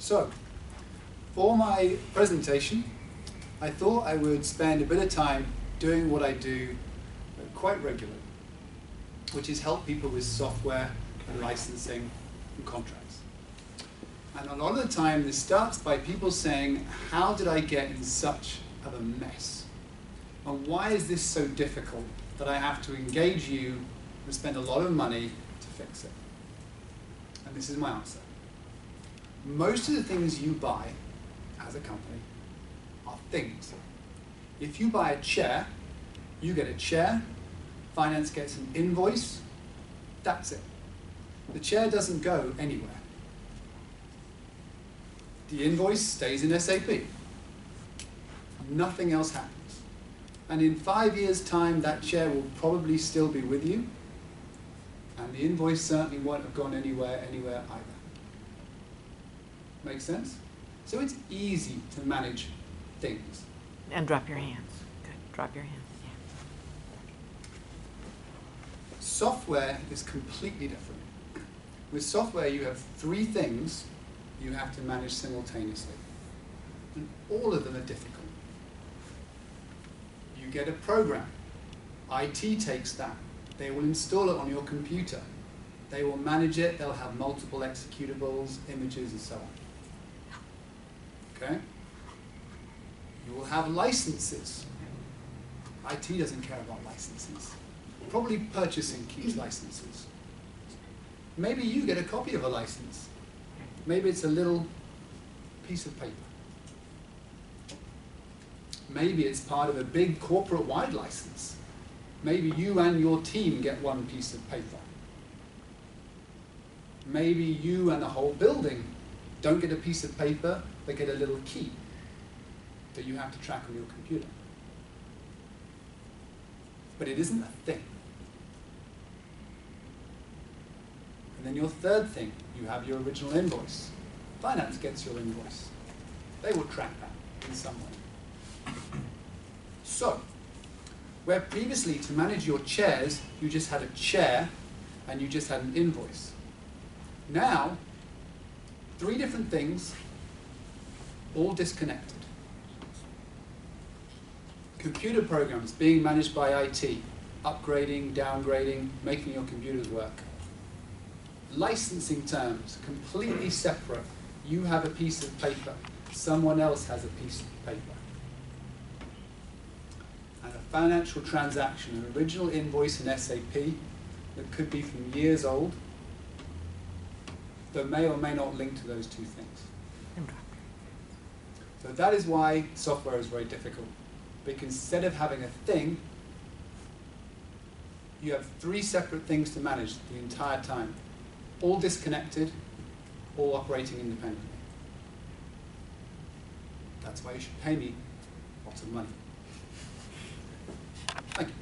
So, for my presentation, I thought I would spend a bit of time doing what I do quite regularly, which is help people with software and licensing and contracts. And a lot of the time this starts by people saying, how did I get in such of a mess? And why is this so difficult that I have to engage you and spend a lot of money to fix it? And this is my answer. Most of the things you buy as a company are things. If you buy a chair, you get a chair, finance gets an invoice, that's it. The chair doesn't go anywhere. The invoice stays in SAP. Nothing else happens. And in 5 years' time, that chair will probably still be with you, and the invoice certainly won't have gone anywhere either. Make sense? So it's easy to manage things. And drop your hands. Good. Drop your hands. Yeah. Software is completely different. With software, you have 3 things you have to manage simultaneously. And all of them are difficult. You get a program. IT takes that. They will install it on your computer. They will manage it. They'll have multiple executables, images, and so on. Okay? You will have licenses. IT doesn't care about licenses. Probably purchasing keeps licenses. Maybe you get a copy of a license. Maybe it's a little piece of paper. Maybe it's part of a big corporate-wide license. Maybe you and your team get one piece of paper. Maybe you and the whole building don't get a piece of paper, they get a little key that you have to track on your computer. But it isn't a thing. And then your third thing, you have your original invoice. Finance gets your invoice. They will track that in some way. So, where previously to manage your chairs, you just had a chair and you just had an invoice. Now, 3 different things, all disconnected. Computer programs being managed by IT, upgrading, downgrading, making your computers work. Licensing terms, completely separate. You have a piece of paper, someone else has a piece of paper. And a financial transaction, an original invoice in SAP that could be from years old, that may or may not link to those 2 things. So that is why software is very difficult. Because instead of having a thing, you have 3 separate things to manage the entire time. All disconnected, all operating independently. That's why you should pay me lots of money. Thank you.